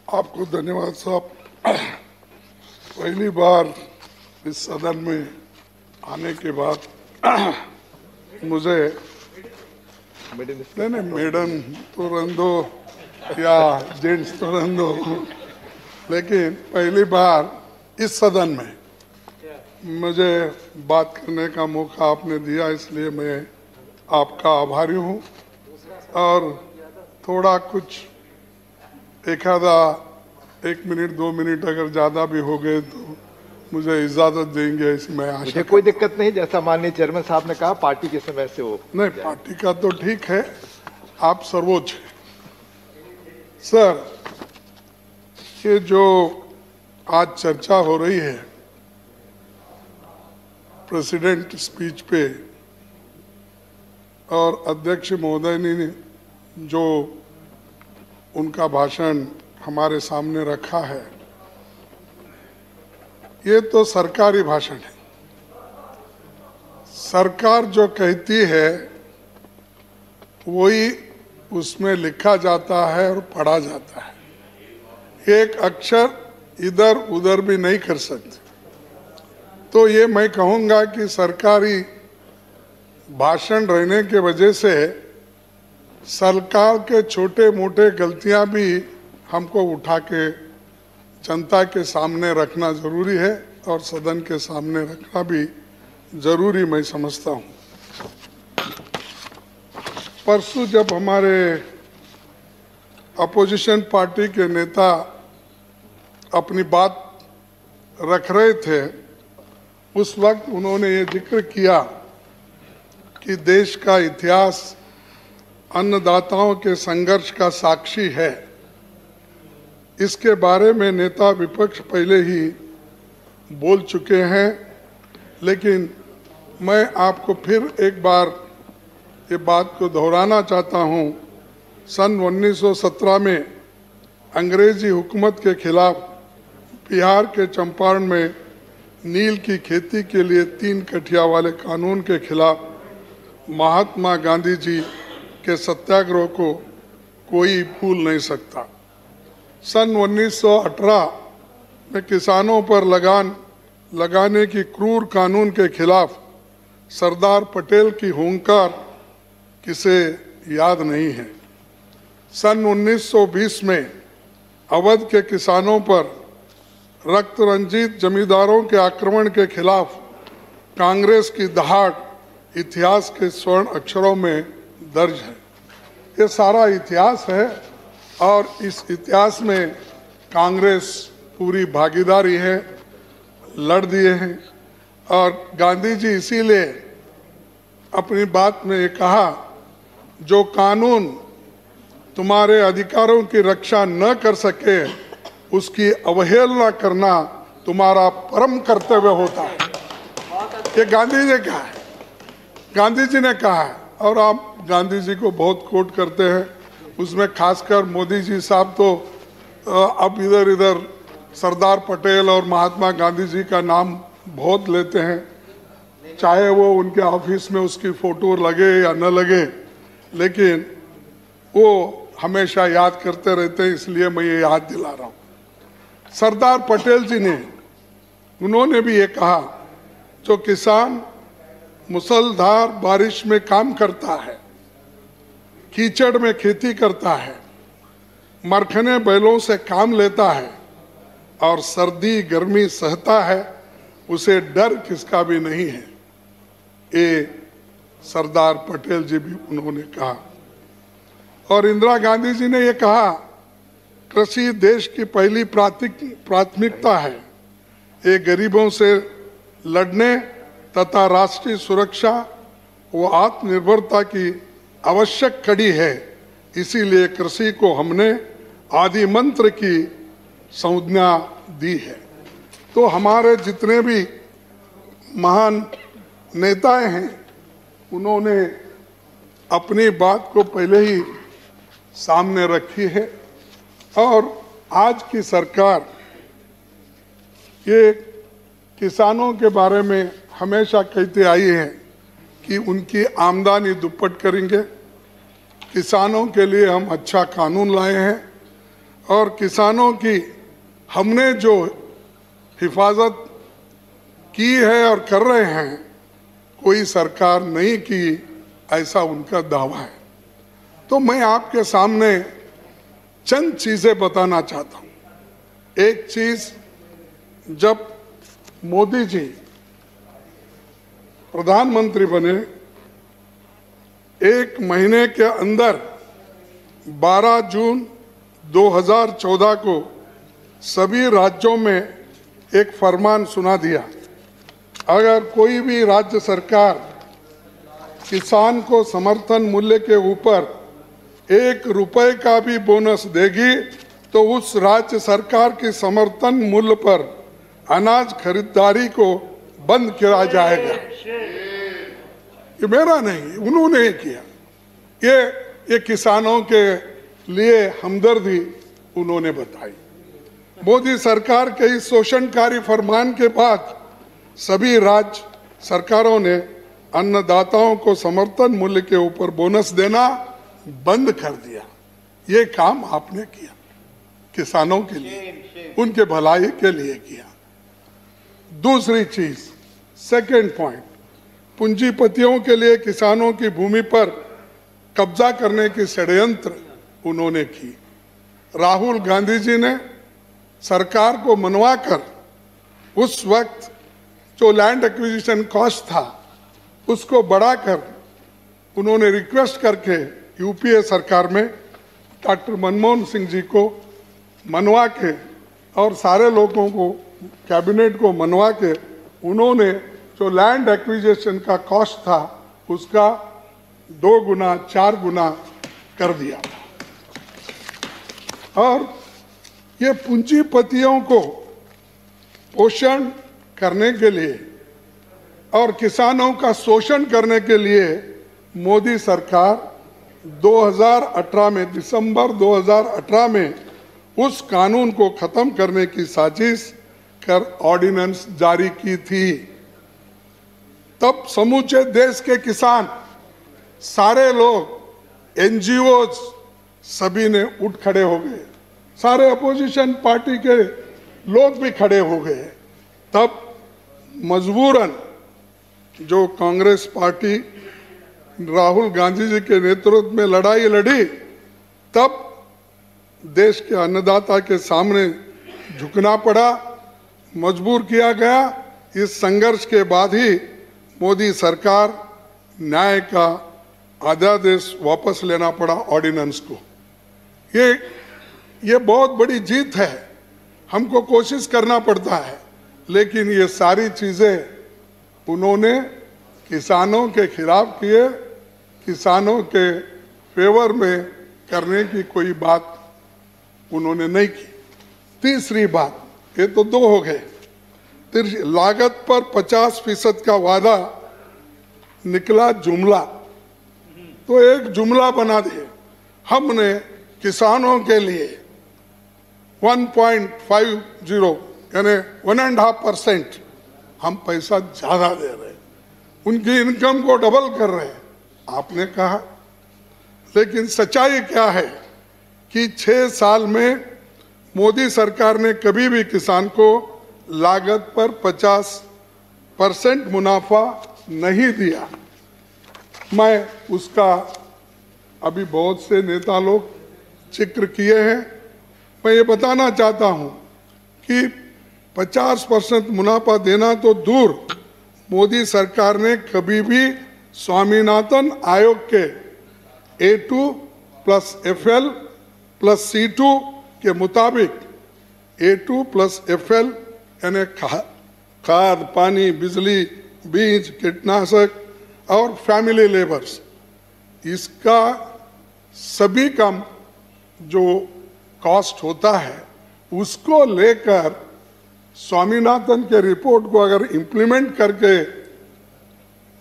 आपको धन्यवाद साहब। पहली बार इस सदन में आने के बाद मुझे नहीं मैडम तो रहने दो या जेंट्स तो रहने दो, लेकिन पहली बार इस सदन में मुझे बात करने का मौका आपने दिया, इसलिए मैं आपका आभारी हूँ। और थोड़ा कुछ एक मिनट 2 मिनट अगर ज़्यादा भी हो गए तो मुझे इजाज़त देंगे, ऐसी मैं आशा। मुझे कोई दिक्कत नहीं, जैसा माननीय चेयरमैन साहब ने कहा पार्टी के समय से वो नहीं, पार्टी का तो ठीक है, आप सर्वोच्च हैं सर। ये जो आज चर्चा हो रही है प्रेसिडेंट स्पीच पे और अध्यक्ष महोदय ने जो उनका भाषण हमारे सामने रखा है, ये तो सरकारी भाषण है। सरकार जो कहती है वही उसमें लिखा जाता है और पढ़ा जाता है, एक अक्षर इधर उधर भी नहीं कर सकते। तो ये मैं कहूँगा कि सरकारी भाषण रहने के वजह से सरकार के छोटे मोटे गलतियां भी हमको उठा के जनता के सामने रखना जरूरी है और सदन के सामने रखना भी जरूरी मैं समझता हूं। परसों जब हमारे अपोजिशन पार्टी के नेता अपनी बात रख रहे थे, उस वक्त उन्होंने ये जिक्र किया कि देश का इतिहास अन्नदाताओं के संघर्ष का साक्षी है। इसके बारे में नेता विपक्ष पहले ही बोल चुके हैं, लेकिन मैं आपको फिर एक बार ये बात को दोहराना चाहता हूँ। सन 1917 में अंग्रेजी हुकूमत के खिलाफ बिहार के चंपारण में नील की खेती के लिए 3 कठिया वाले कानून के खिलाफ महात्मा गांधी जी के सत्याग्रह को कोई भूल नहीं सकता। सन 1918 में किसानों पर लगान लगाने की क्रूर कानून के खिलाफ सरदार पटेल की हुंकार किसे याद नहीं है। सन 1920 में अवध के किसानों पर रक्त रंजित जमींदारों के आक्रमण के खिलाफ कांग्रेस की दहाड़ इतिहास के स्वर्ण अक्षरों में दर्ज है। ये सारा इतिहास है और इस इतिहास में कांग्रेस पूरी भागीदारी है, लड़ दिए हैं। और गांधी जी इसीलिए अपनी बात में ये कहा, जो कानून तुम्हारे अधिकारों की रक्षा न कर सके उसकी अवहेलना करना तुम्हारा परम कर्तव्य होता है। ये गांधी जी कहा है, गांधी जी ने कहा है। और आप गांधी जी को बहुत कोट करते हैं, उसमें खासकर मोदी जी साहब तो अब इधर इधर सरदार पटेल और महात्मा गांधी जी का नाम बहुत लेते हैं, चाहे वो उनके ऑफिस में उसकी फोटो लगे या न लगे, लेकिन वो हमेशा याद करते रहते हैं, इसलिए मैं ये याद दिला रहा हूँ। सरदार पटेल जी ने, उन्होंने भी ये कहा, जो किसान मुसलधार बारिश में काम करता है, कीचड़ में खेती करता है, मरखने बैलों से काम लेता है और सर्दी गर्मी सहता है, उसे डर किसका भी नहीं है। ये सरदार पटेल जी भी उन्होंने कहा। और इंदिरा गांधी जी ने ये कहा, कृषि देश की पहली प्राथमिकता है। ये गरीबों से लड़ने तथा राष्ट्रीय सुरक्षा व आत्मनिर्भरता की आवश्यक कड़ी है। इसीलिए कृषि को हमने आदि मंत्र की संज्ञा दी है। तो हमारे जितने भी महान नेताएं हैं, उन्होंने अपनी बात को पहले ही सामने रखी है। और आज की सरकार ये किसानों के बारे में हमेशा कहते आई है कि उनकी आमदनी दुप्पट करेंगे, किसानों के लिए हम अच्छा कानून लाए हैं और किसानों की हमने जो हिफाजत की है और कर रहे हैं, कोई सरकार नहीं की, ऐसा उनका दावा है। तो मैं आपके सामने चंद चीजें बताना चाहता हूं। एक चीज, जब मोदी जी प्रधानमंत्री बने, एक महीने के अंदर 12 जून 2014 को सभी राज्यों में एक फरमान सुना दिया, अगर कोई भी राज्य सरकार किसान को समर्थन मूल्य के ऊपर 1 रुपए का भी बोनस देगी तो उस राज्य सरकार की समर्थन मूल्य पर अनाज खरीदारी को बंद किया जाएगा। ये मेरा नहीं, उन्होंने किया। ये किसानों के लिए हमदर्दी उन्होंने बताई। मोदी सरकार के इस शोषणकारी फरमान के बाद सभी राज्य सरकारों ने अन्नदाताओं को समर्थन मूल्य के ऊपर बोनस देना बंद कर दिया। ये काम आपने किया, किसानों के लिए, उनके भलाई के लिए किया। दूसरी चीज, सेकंड पॉइंट, पूंजीपतियों के लिए किसानों की भूमि पर कब्जा करने की षड्यंत्र उन्होंने की। राहुल गांधी जी ने सरकार को मनवाकर उस वक्त जो लैंड एक्विजिशन कॉस्ट था उसको बढ़ाकर उन्होंने रिक्वेस्ट करके यूपीए सरकार में डॉक्टर मनमोहन सिंह जी को मनवा के और सारे लोगों को, कैबिनेट को मनवा के, उन्होंने जो लैंड एक्विजिशन का कॉस्ट था उसका 2 गुना 4 गुना कर दिया। और ये पूंजीपतियों को पोषण करने के लिए और किसानों का शोषण करने के लिए मोदी सरकार 2018 में, दिसंबर 2018 में उस कानून को खत्म करने की साजिश कर ऑर्डिनेंस जारी की थी। तब समूचे देश के किसान, सारे लोग, एनजीओज, सभी ने उठ खड़े हो गए, सारे अपोजिशन पार्टी के लोग भी खड़े हो गए। तब मजबूरन जो कांग्रेस पार्टी राहुल गांधी जी के नेतृत्व में लड़ाई लड़ी, तब देश के अन्नदाता के सामने झुकना पड़ा, मजबूर किया गया। इस संघर्ष के बाद ही मोदी सरकार न्याय का अध्यादेश वापस लेना पड़ा, ऑर्डिनेंस को। ये बहुत बड़ी जीत है, हमको कोशिश करना पड़ता है, लेकिन ये सारी चीजें उन्होंने किसानों के खिलाफ किए, किसानों के फेवर में करने की कोई बात उन्होंने नहीं की। तीसरी बात, ये तो 2 हो गए। लागत पर 50% का वादा निकला जुमला, तो एक जुमला बना दिए। हमने किसानों के लिए 1.50 यानी 1.5% हम पैसा ज्यादा दे रहे हैं, उनकी इनकम को डबल कर रहे हैं, आपने कहा। लेकिन सच्चाई क्या है कि 6 साल में मोदी सरकार ने कभी भी किसान को लागत पर 50% मुनाफा नहीं दिया। मैं उसका अभी बहुत से नेता लोग जिक्र किए हैं। मैं ये बताना चाहता हूं कि 50% मुनाफा देना तो दूर, मोदी सरकार ने कभी भी स्वामीनाथन आयोग के A2 + FL + C2 के मुताबिक A2 + FL यानी खाद, पानी, बिजली, बीज, कीटनाशक और फैमिली लेबर्स, इसका सभी का जो कॉस्ट होता है उसको लेकर स्वामीनाथन के रिपोर्ट को अगर इम्प्लीमेंट करके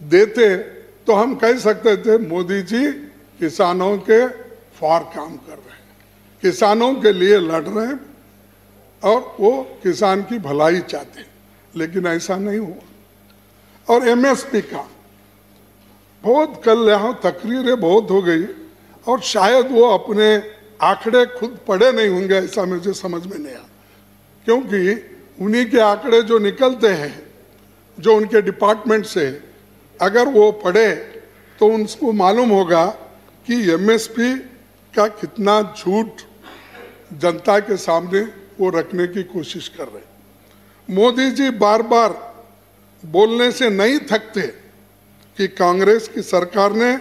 देते तो हम कह सकते थे मोदी जी किसानों के फॉर काम कर रहे हैं, किसानों के लिए लड़ रहे हैं और वो किसान की भलाई चाहते हैं। लेकिन ऐसा नहीं हुआ। और MSP का बहुत कल यहाँ तकरीरें बहुत हो गई और शायद वो अपने आंकड़े खुद पढ़े नहीं होंगे, ऐसा मुझे समझ में नहीं आया, क्योंकि उन्हीं के आंकड़े जो निकलते हैं जो उनके डिपार्टमेंट से, अगर वो पढ़े तो उनको मालूम होगा कि एमएसपी का कितना झूठ जनता के सामने वो रखने की कोशिश कर रहे हैं। मोदी जी बार बार बोलने से नहीं थकते कि कांग्रेस की सरकार ने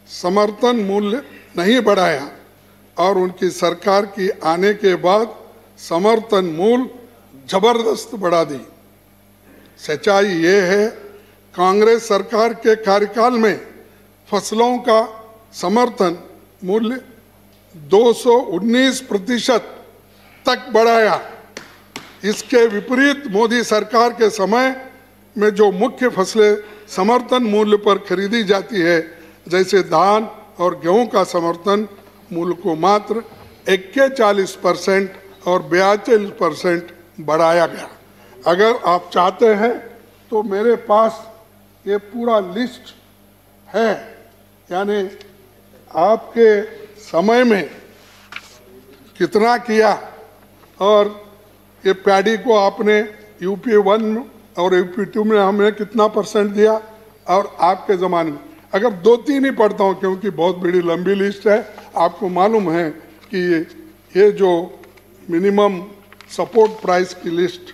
समर्थन मूल्य नहीं बढ़ाया और उनकी सरकार की आने के बाद समर्थन मूल्य जबरदस्त बढ़ा दी। सच्चाई ये है, कांग्रेस सरकार के कार्यकाल में फसलों का समर्थन मूल्य 219% तक बढ़ाया। इसके विपरीत मोदी सरकार के समय में जो मुख्य फसलें समर्थन मूल्य पर खरीदी जाती है, जैसे धान और गेहूं का समर्थन मूल्य को मात्र 41% और 42% बढ़ाया गया। अगर आप चाहते हैं तो मेरे पास ये पूरा लिस्ट है, यानी आपके समय में कितना किया और ये पैडी को आपने यूपी 1 और यूपी 2 में हमें कितना % दिया, और आपके ज़माने में अगर 2-3 ही पढ़ता हूँ क्योंकि बहुत बड़ी लंबी लिस्ट है। आपको मालूम है कि ये जो मिनिमम सपोर्ट प्राइस की लिस्ट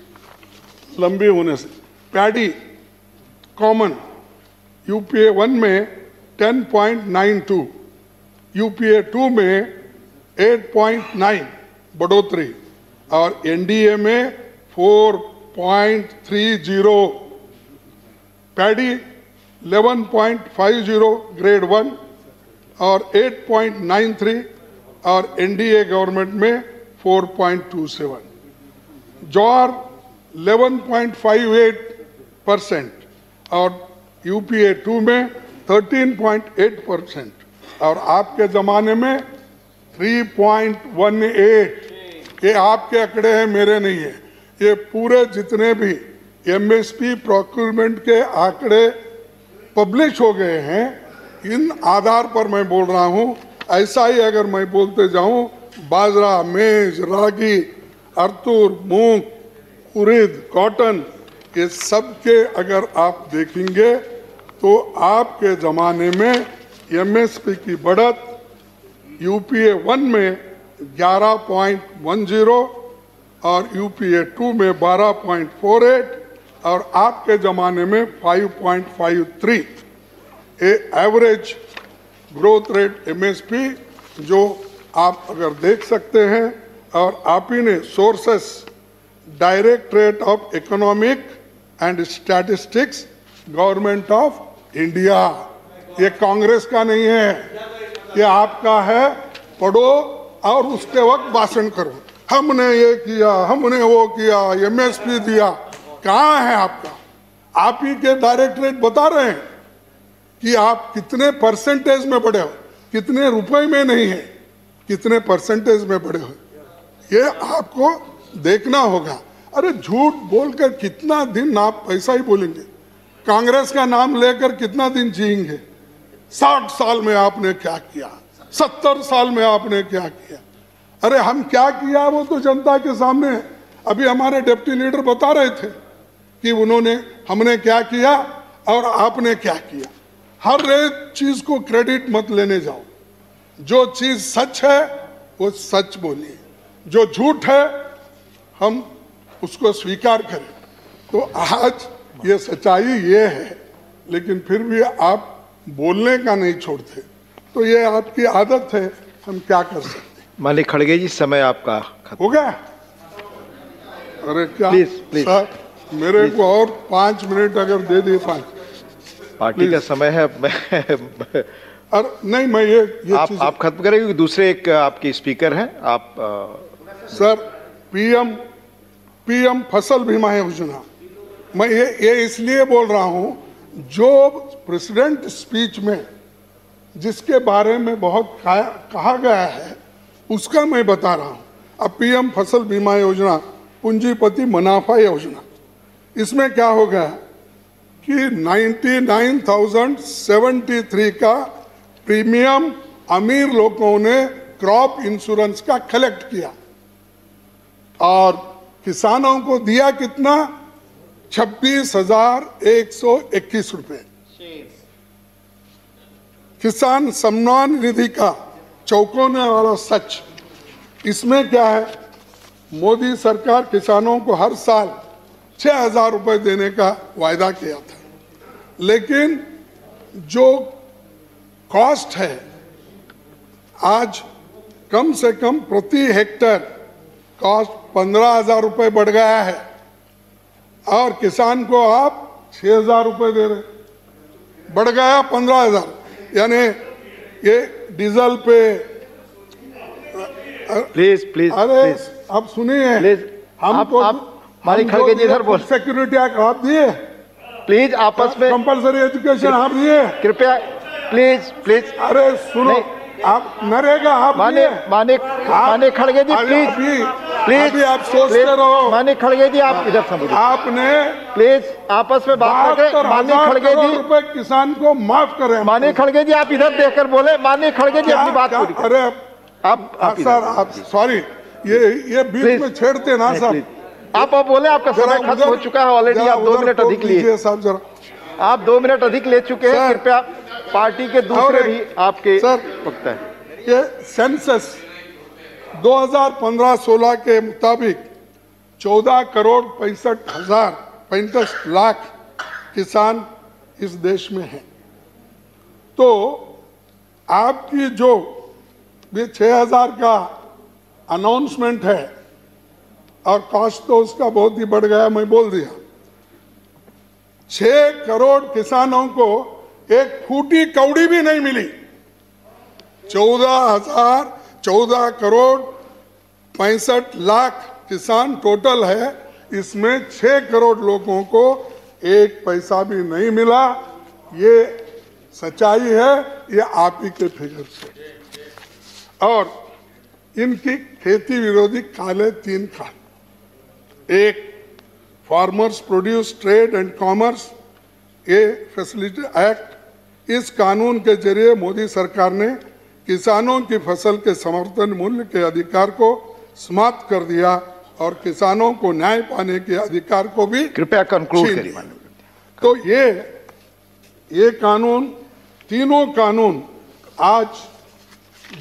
लंबी होने से, पैडी कॉमन यूपीए 1 में 10.92, यूपीए 2 में 8.9 बढ़ोतरी और एनडीए में 4.30, पैडी 11.50 ग्रेड 1 और 8.93 और एनडीए गवर्नमेंट में 4.27, ज्वार 11.58% और यूपीए 2 में 13.8% और आपके ज़माने में 3.18। ये आपके आंकड़े हैं, मेरे नहीं है। ये पूरे जितने भी एमएसपी प्रोक्यूरमेंट के आंकड़े पब्लिश हो गए हैं, इन आधार पर मैं बोल रहा हूँ। ऐसा ही अगर मैं बोलते जाऊँ, बाजरा, मेज, रागी, अरतूर, मूंग, उड़द, कॉटन, ये सब के अगर आप देखेंगे तो आपके ज़माने में एमएसपी की बढ़त यूपीए 1 में 11.10 और यूपीए 2 में 12.48 और आपके ज़माने में 5.53। एवरेज ग्रोथ रेट एमएसपी जो आप अगर देख सकते हैं, और आप ही ने sources directorate of economic and statistics, government of India, ये कांग्रेस का नहीं है, ये आपका है। पढ़ो और उसके वक्त भाषण करो, हमने ये किया, हमने वो किया, एमएसपी दिया। कहाँ है आपका? आप ही के डायरेक्टरेट बता रहे हैं कि आप कितने % में बढ़े हो, कितने रुपए में नहीं है, कितने % में बढ़े हो, ये आपको देखना होगा। अरे झूठ बोलकर कितना दिन आप ऐसा ही बोलेंगे? कांग्रेस का नाम लेकर कितना दिन जिएंगे? 60 साल में आपने क्या किया, 70 साल में आपने क्या किया? अरे हम क्या किया वो तो जनता के सामने है। अभी हमारे डिप्टी लीडर बता रहे थे कि हमने क्या किया और आपने क्या किया। हर एक चीज को क्रेडिट मत लेने जाओ। जो चीज सच है वो सच बोलिए, जो झूठ है हम उसको स्वीकार करें। तो आज ये सच्चाई ये है, लेकिन फिर भी आप बोलने का नहीं छोड़ते, तो ये आपकी आदत है, हम क्या कर सकते हैं। माननीय खड़गे जी, समय आपका खत्म हो गया। अरे क्या प्लीज सर, मेरे को और 5 मिनट अगर दे दिए, 5 पार्टी का समय है। अरे नहीं, मैं ये आप खत्म करें क्योंकि दूसरे एक आपके स्पीकर हैं। आप सर, पीएम फसल बीमा योजना, मैं ये इसलिए बोल रहा हूं, जो प्रेसिडेंट स्पीच में जिसके बारे में बहुत कहा गया है उसका मैं बता रहा हूं। अब पीएम फसल बीमा योजना पूंजीपति मुनाफा योजना, इसमें क्या हो गया कि 99,073 का प्रीमियम अमीर लोगों ने क्रॉप इंश्योरेंस का कलेक्ट किया और किसानों को दिया कितना? 26,121 रुपए। किसान सम्मान निधि का चौकोने वाला सच, इसमें क्या है? मोदी सरकार किसानों को हर साल 6,000 रुपए देने का वायदा किया था, लेकिन जो कॉस्ट है आज कम से कम प्रति हेक्टर कॉस्ट 15,000 रुपए बढ़ गया है और किसान को आप 6,000 रुपए दे रहे, बढ़ गया 15,000। यानी ये डीजल पे प्लीज अरे अब सुनिए, हमको मानिक खड़गे जी इधर बोल। सिक्योरिटी एक्ट आप दिए, प्लीज आपस में कंपलसरी एजुकेशन आप दिए, कृपया प्लीज। अरे सुनो, आप नरेगा आप मानिक खड़गे जी प्लीज आप सोचते रहो। मानिक खड़गे जी आप इधर समझिए, आपने प्लीज आपस में बात करें। मानिक खड़गे जी रुपए किसान को माफ करें। मानिक खड़गे जी आप इधर देखकर बोले। मानिक खड़गे जी अपनी बात पूरी करें। अरे आप सर सॉरी, ये बीच में छेड़ते ना सर। आप बोले, आपका समय खत्म हो चुका है ऑलरेडी। आप 2 मिनट अधिक लिए साहब, जरा आप 2 मिनट अधिक ले चुके हैं। कृपया पार्टी के दूसरे भी आपके वक्त है। ये सेंसस 2015-16 के मुताबिक 14,65,65 लाख किसान इस देश में हैं। तो आपकी जो ये 6,000 का अनाउंसमेंट है और कॉस्ट तो उसका बहुत ही बढ़ गया, मैं बोल दिया। 6 करोड़ किसानों को एक फूटी कौड़ी भी नहीं मिली। 14 करोड़ 65 लाख किसान टोटल है, इसमें 6 करोड़ लोगों को एक पैसा भी नहीं मिला। ये सच्चाई है, ये आप ही के फिगर से। और इनकी खेती विरोधी काले 3 कानून, एक farmers produce trade and commerce ये फैसिलिटी एक्ट, इस कानून के जरिए मोदी सरकार ने किसानों की फसल के समर्थन मूल्य के अधिकार को समाप्त कर दिया और किसानों को न्याय पाने के अधिकार को भी कृपया कंक्लूड करिए। तो ये कानून, तीनों कानून आज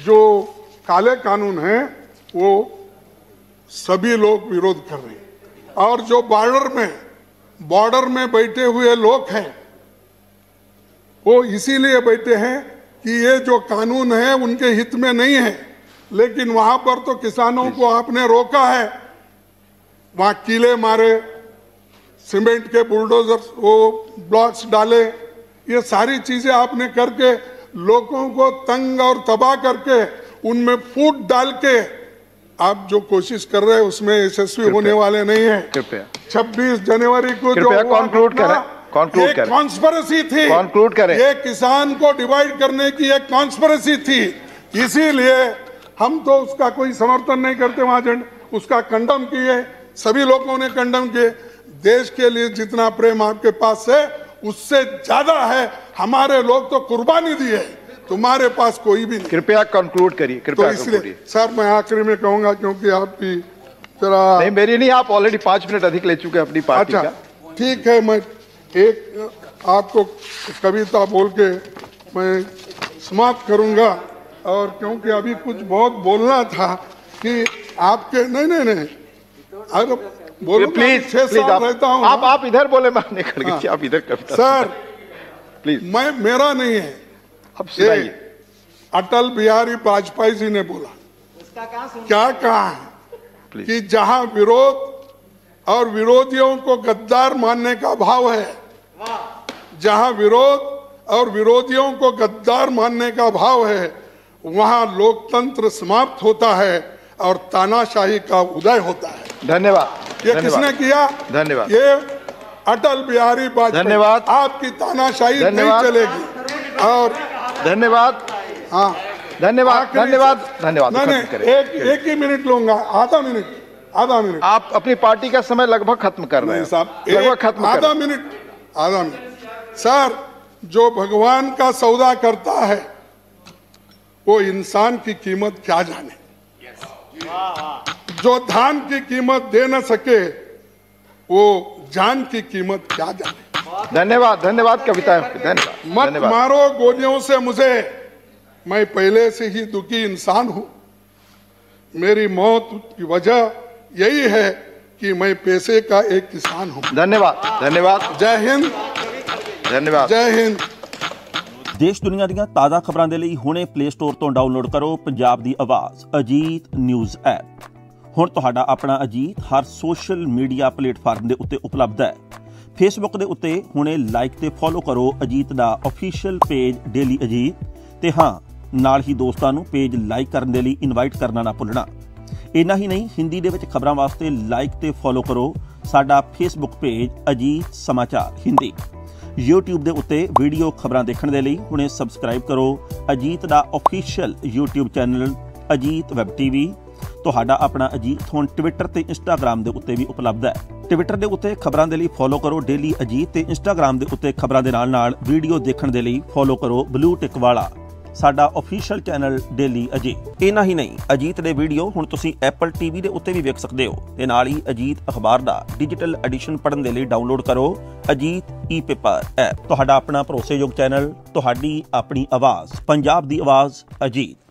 जो काले कानून हैं वो सभी लोग विरोध कर रहे हैं। और जो बॉर्डर में बैठे हुए लोग हैं वो इसीलिए बैठे हैं कि ये जो कानून है उनके हित में नहीं है, लेकिन वहां पर तो किसानों को आपने रोका है। वहां कीले मारे, सीमेंट के बुलडोजर वो ब्लॉक्स डाले, ये सारी चीजें आपने करके लोगों को तंग और तबाह करके उनमें फूट डाल के आप जो कोशिश कर रहे हैं उसमें यशस्वी होने वाले नहीं है। 26 जनवरी को जो कंक्लूड करें, कॉन्स्पिरेसी थी, कंक्लूड करें। ये किसान को डिवाइड करने की एक कॉन्स्पिरेसी थी, इसीलिए हम तो उसका कोई समर्थन नहीं करते। वहां उसका कंडम किए, सभी लोगों ने कंडम किए। देश के लिए जितना प्रेम आपके पास है उससे ज्यादा है, हमारे लोग तो कुर्बानी दी है, तुम्हारे पास कोई भी नहीं। कृपया कंक्लूड करिए। तो इसलिए सर मैं आखिरी में कहूंगा, क्योंकि आपकी जरा नहीं, मेरी नहीं, आप ऑलरेडी 5 मिनट अधिक ले चुके हैं अपनी पार्टी का। ठीक है, मैं एक आपको कविता बोल के मैं समाप्त करूंगा, और क्योंकि अभी कुछ बहुत बोलना था कि आपके नहीं अरे बोलो, प्लीज 6 साल रहता हूँ। आप इधर बोले, मानने खड़गे आप इधर कविता सर प्लीज। मैं मेरा नहीं है, अब सुनाइए। अटल बिहारी वाजपेयी जी ने बोला, क्या कहा है कि जहां विरोध और विरोधियों को गद्दार मानने का भाव है, जहां विरोध और विरोधियों को गद्दार मानने का भाव है, वहां लोकतंत्र समाप्त होता है और तानाशाही का उदय होता है। धन्यवाद। ये किसने किया? धन्यवाद। ये अटल बिहारी वाजपेयी। धन्यवाद। आपकी तानाशाही नहीं चलेगी। और धन्यवाद। हाँ, धन्यवाद धन्यवाद धन्यवाद। नहीं, एक ही मिनट लूंगा, आधा मिनट। आप अपनी पार्टी का समय लगभग खत्म कर रहे हैं साहब, लगभग खत्म। आधा मिनट। सर, जो भगवान का सौदा करता है वो इंसान की कीमत क्या जाने। जो धान की कीमत दे न सके वो जान की कीमत क्या जाने। धन्यवाद, धन्यवाद कविता, धन्यवाद। मत मारो गोलियों से मुझे, मैं पहले से ही दुखी इंसान हूं। मेरी मौत की वजह यही है कि मैं पैसे का एक किसान हूं। धन्यवाद, धन्यवाद। जय हिंद, धन्यवाद। जय हिंद। देश दुनिया ਦੀਆਂ ਤਾਜ਼ਾ ਖਬਰਾਂ ਦੇ ਲਈ ਹੁਣੇ ਪਲੇ ਸਟੋਰ ਤੋਂ ਡਾਊਨਲੋਡ ਕਰੋ ਪੰਜਾਬ ਦੀ ਆਵਾਜ਼ ਅਜੀਤ ਨਿਊਜ਼ ਐਪ। ਹੁਣ ਤੁਹਾਡਾ ਆਪਣਾ ਅਜੀਤ ਹਰ ਸੋਸ਼ਲ ਮੀਡੀਆ ਪਲੇਟਫਾਰਮ ਦੇ ਉੱਤੇ ਉਪਲਬਧ ਹੈ। ਫੇਸਬੁੱਕ ਦੇ ਉੱਤੇ ਹੁਣੇ ਲਾਈਕ ਤੇ ਫੋਲੋ ਕਰੋ ਅਜੀਤ ਦਾ ਅਫੀਸ਼ੀਅਲ ਪੇਜ ਡੇਲੀ ਅਜੀਤ ਤੇ ਹਾਂ ਨਾਲ ਹੀ ਦੋਸਤਾਂ ਨੂੰ ਪੇਜ ਲਾਈਕ ਕਰਨ ਦੇ ਲਈ ਇਨਵਾਈਟ ਕਰਨਾ ਨਾ ਭੁੱਲਣਾ। ਇੰਨਾ ਹੀ ਨਹੀਂ, ਹਿੰਦੀ ਦੇ ਵਿੱਚ ਖਬਰਾਂ ਵਾਸਤੇ ਲਾਈਕ ਤੇ ਫੋਲੋ ਕਰੋ ਸਾਡਾ ਫੇਸਬੁੱਕ ਪੇਜ ਅਜੀਤ ਸਮਾਚਾਰ ਹਿੰਦੀ। YouTube ਦੇ ਉੱਤੇ ਵੀਡੀਓ ਖਬਰਾਂ ਦੇਖਣ ਦੇ ਲਈ ਹੁਣੇ ਸਬਸਕ੍ਰਾਈਬ ਕਰੋ ਅਜੀਤ ਦਾ official YouTube channel Ajit web TV। ਤੁਹਾਡਾ ਆਪਣਾ ਅਜੀਤ ਹੁਣ ਟਵਿੱਟਰ ਤੇ ਇੰਸਟਾਗ੍ਰਾਮ ਦੇ ਉੱਤੇ ਵੀ ਉਪਲਬਧ ਹੈ। ਟਵਿੱਟਰ ਦੇ ਉੱਤੇ ਖਬਰਾਂ ਦੇ ਲਈ ਫੋਲੋ ਕਰੋ ਡੇਲੀ ਅਜੀਤ ਤੇ ਇੰਸਟਾਗ੍ਰਾਮ ਦੇ ਉੱਤੇ ਖਬਰਾਂ ਦੇ ਨਾਲ ਵੀਡੀਓ ਦੇਖਣ ਦੇ ਲਈ ਫੋਲੋ ਕਰੋ ਬਲੂ ਟਿਕ ਵਾਲਾ ਸਾਡਾ ਅਫੀਸ਼ੀਅਲ ਚੈਨਲ ਡੇਲੀ ਅਜੀਤ। ਇੰਨਾ ਹੀ ਨਹੀਂ, ਅਜੀਤ ਦੇ ਵੀਡੀਓ ਹੁਣ ਤੁਸੀਂ Apple TV ਦੇ ਉੱਤੇ ਵੀ ਵੇਖ ਸਕਦੇ ਹੋ ਤੇ ਨਾਲ ਹੀ ਅਜੀਤ ਅਖਬਾਰ ਦਾ ਡਿਜੀਟਲ ਐਡੀਸ਼ਨ ਪੜ੍ਹਨ ਦੇ ਲਈ ਡਾਊਨਲੋਡ ਕਰੋ ਅਜੀਤ ਈ-ਪੇਪਰ ਐਪ। ਤੁਹਾਡਾ ਆਪਣਾ ਭਰੋਸੇਯੋਗ ਚੈਨਲ, ਤੁਹਾਡੀ ਆਪਣੀ ਆਵਾਜ਼, ਪੰਜਾਬ ਦੀ ਆਵਾਜ਼ ਅਜੀਤ।